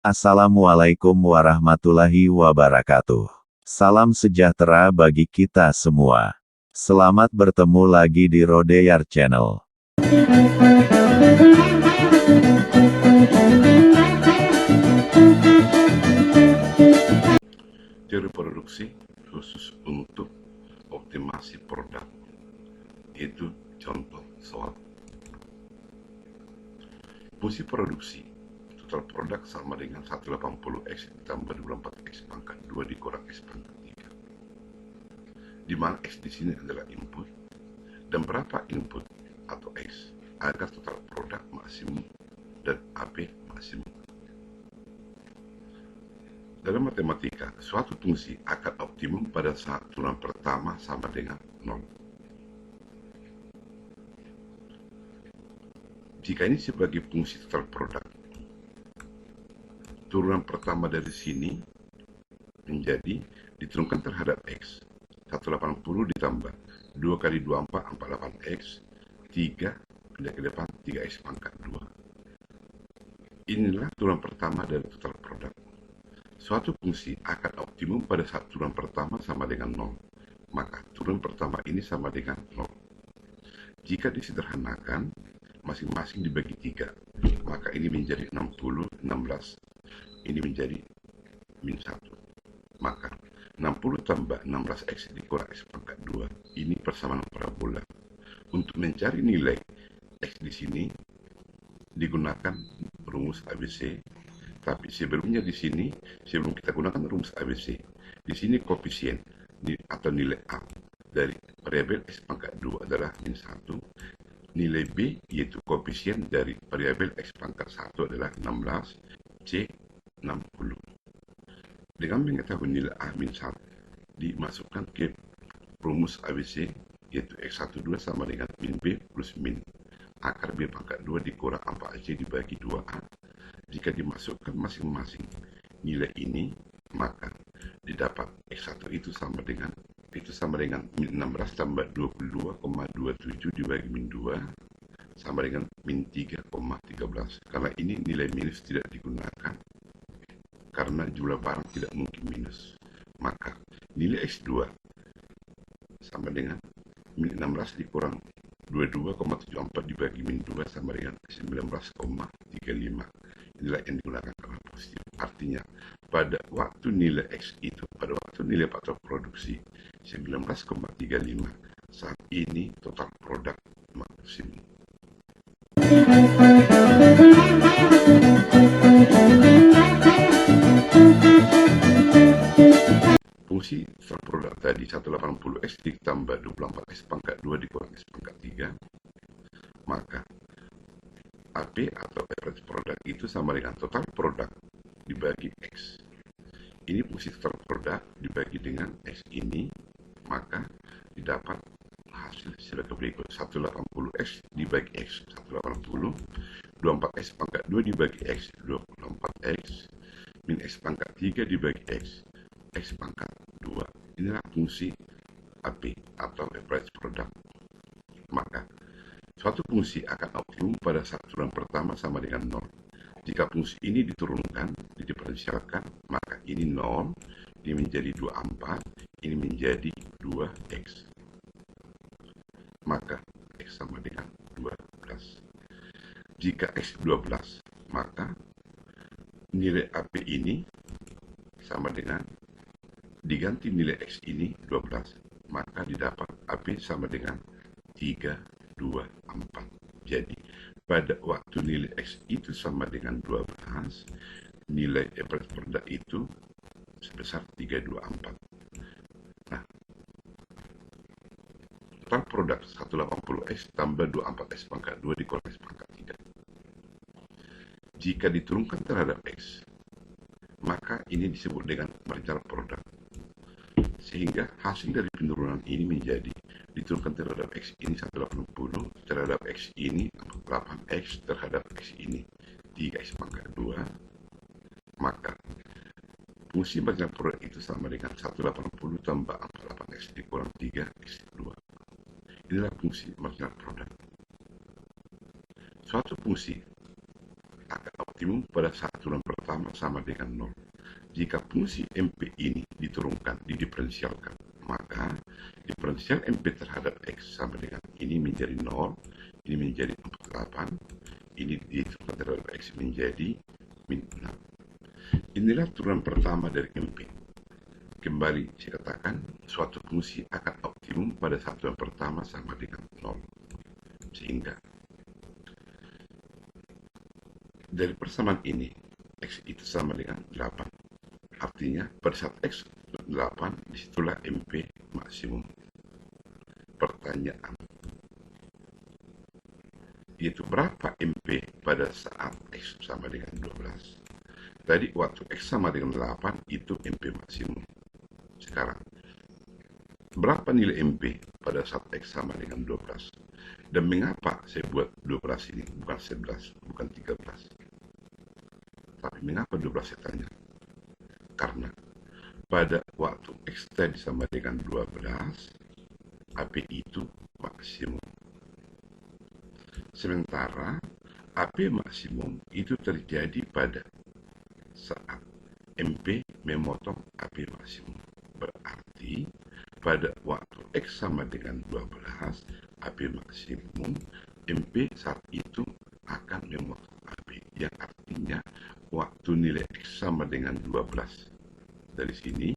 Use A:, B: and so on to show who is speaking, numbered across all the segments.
A: Assalamualaikum warahmatullahi wabarakatuh. Salam sejahtera bagi kita semua. Selamat bertemu lagi di Rodeyar Channel.
B: Teori produksi khusus untuk optimasi produk, yaitu contoh soal. Fungsi produksi total produk sama dengan 180x ditambah 24x pangkat 2 dikurang x pangkat 3, di mana x di sini adalah input dan berapa input atau x agar total produk maksimum dan AP maksimum. Dalam matematika, suatu fungsi akan optimum pada saat turunan pertama sama dengan 0. Jika ini sebagai fungsi total produk, turunan pertama dari sini menjadi diturunkan terhadap X. 180 ditambah 2 kali 24, 48X, 3 pindah ke depan 3X pangkat 2. Inilah turunan pertama dari total produk. Suatu fungsi akan optimum pada saat turunan pertama sama dengan 0. Maka turunan pertama ini sama dengan 0. Jika disederhanakan, masing-masing dibagi 3, maka ini menjadi 60, 16. Ini menjadi min 1. Maka 60 tambah 16x dikurang x pangkat 2. Ini persamaan parabola. Untuk mencari nilai x di sini digunakan rumus ABC. Tapi sebelumnya di sini, sebelum kita gunakan rumus ABC, di sini koefisien atau nilai A dari variabel x pangkat 2 adalah min 1. Nilai B yaitu koefisien dari variabel x pangkat 1 adalah 16, C 60. Dengan mengetahui nilai A min 1, dimasukkan ke rumus ABC yaitu x12 sama dengan min B plus min akar B pangkat 2 dikurang 4C dibagi 2A. Jika dimasukkan masing-masing nilai ini, maka didapat x1 itu sama dengan min 16 tambah 22,27 dibagi min 2 sama dengan min 3,13. Karena ini nilai minus tidak digunakan karena jumlah barang tidak mungkin minus, maka nilai x2 sama dengan min 16 dikurang 22,74 dibagi min 2 sama dengan 19,35. Inilah yang digunakan karena positif. Artinya pada waktu nilai X itu, pada waktu nilai faktor produksi 19,35, saat ini total produk maksimum. Fungsi total produk tadi 180x ditambah 24x pangkat 2 dikurang x pangkat 3, maka AP atau average produk itu sama dengan total produk dibagi X. Ini fungsi total produk dibagi dengan X ini, maka didapat hasil sebagai berikut. 180X dibagi X 180, 24X pangkat 2 dibagi X 24X, min X pangkat 3 dibagi X, X pangkat 2. Inilah fungsi AP atau average product. Maka suatu fungsi akan optimum pada saat turunan pertama sama dengan 0. Jika fungsi ini diturunkan, didiferensialkan, maka ini 0, ini menjadi 24, ini menjadi 2x. Maka x sama dengan 12. Jika x 12, maka nilai AP ini sama dengan diganti nilai x ini 12, maka didapat AP sama dengan 3, 2, 4. Jadi pada waktu nilai X itu sama dengan 12, nilai average product itu sebesar 3, 2, 4. Nah, total produk 180X tambah 24X pangkat 2 dikurang X pangkat 3. Jika diturunkan terhadap X, maka ini disebut dengan marginal product. Sehingga hasil dari penurunan ini menjadi diturunkan terhadap X ini 180, terhadap X ini 8X, terhadap X ini 3X pangkat 2, maka fungsi marginal produk itu sama dengan 180 tambah 48X dikurang 3X 2. Inilah fungsi marginal produk. Suatu fungsi akan optimum pada saat turunan pertama pertama sama dengan 0. Jika fungsi MP ini diturunkan, didiferensialkan, maka diferensial MP terhadap X sama dengan ini menjadi 0, ini menjadi 48, ini diturunkan terhadap X menjadi min 6. Inilah turunan pertama dari MP. Kembali saya katakan, suatu fungsi akan optimum pada satuan pertama sama dengan 0. Sehingga dari persamaan ini, X itu sama dengan 8. Artinya, pada saat X 8, disitulah MP maksimum. Pertanyaan, yaitu berapa MP pada saat X sama dengan 12? Tadi waktu X sama dengan 8, itu MP maksimum. Sekarang, berapa nilai MP pada saat X sama dengan 12? Dan mengapa saya buat 12 ini, bukan 11, bukan 13? Tapi mengapa 12 saya tanya? Karena pada waktu X tadi sama dengan 12, AP itu maksimum. Sementara AP maksimum itu terjadi pada saat MP memotong AP maksimum. Berarti pada waktu X sama dengan 12, AP maksimum, MP saat itu akan memotong AP. Yang artinya waktu nilai X sama dengan 12. Dari sini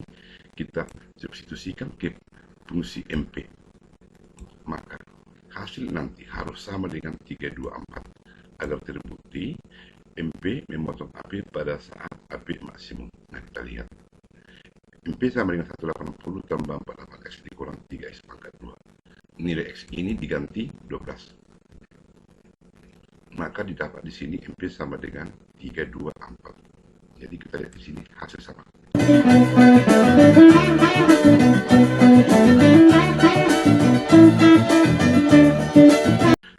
B: kita substitusikan ke fungsi MP. Maka hasil nanti harus sama dengan 324 agar terbukti MP memotong AP pada saat AP maksimum. Nah, kita lihat. MP sama dengan 180 tambah 48X dikurang 3X pangkat 2. Nilai X ini diganti 12. Maka didapat di sini MP sama dengan 324. Jadi kita lihat di sini hasil sama.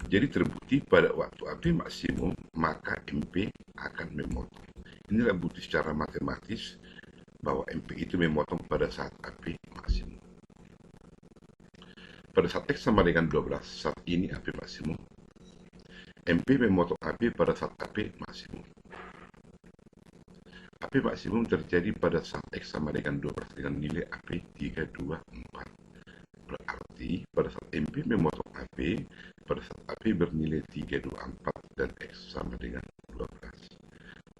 B: Jadi terbukti pada waktu AP maksimum, maka MP akan memotong. Inilah bukti secara matematis bahwa MP itu memotong pada saat AP maksimum. Pada saat X sama dengan 12, saat ini AP maksimum, MP memotong AP pada saat AP maksimum. AP maksimum terjadi pada saat X sama dengan 12 dengan nilai AP 324. Berarti pada saat MP memotong AP, pada saat AP bernilai 324 dan X sama dengan 12.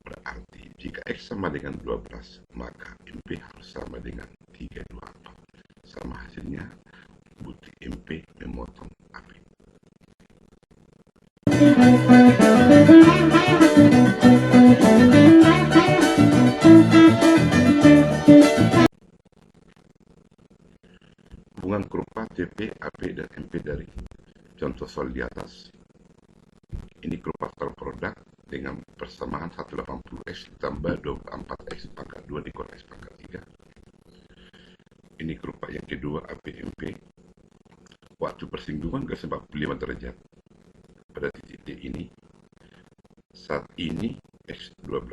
B: Berarti jika X sama dengan 12, maka MP harus sama dengan 324. Sama hasilnya, bukti MP memotong AP. Hubungan kerupa TP, AP, dan MP dari contoh soal di atas. Ini kerupa produk dengan persamaan 180X ditambah 24X pangkat 2 dikurang X pangkat 3. Ini kerupa yang kedua, AP, MP. Waktu persinggungan ke 45 derajat pada titik ini. Saat ini X12.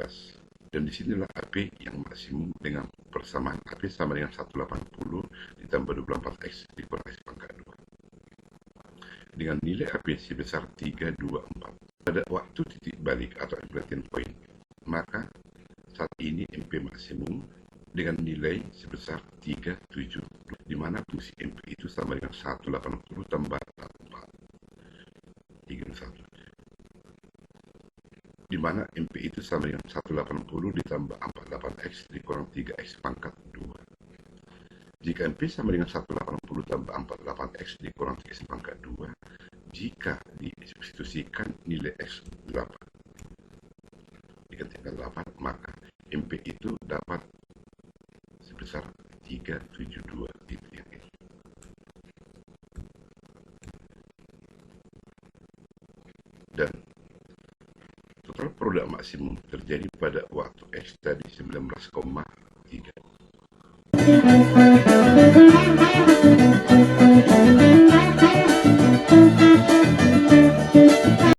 B: Dan disinilah AP yang maksimum dengan persamaan AP sama dengan 180 ditambah 24X dikurang X pangkat 2. Dengan nilai AP sebesar 324. Pada waktu titik balik atau inflection point, maka saat ini MP maksimum dengan nilai sebesar 372, di mana fungsi MP itu sama dengan 180 tambah 4, 31. Di mana MP itu sama dengan 180 ditambah 48X dikurang 3X pangkat 2. Jika MP sama dengan 180 tambah 48X dikurang 3X pangkat 2, jika disubstitusikan nilai X 8 digantikan 8, maka MP itu dapat sebesar 372 itu yang ini. Dan total produk maksimum terjadi pada waktu X tadi 19,3.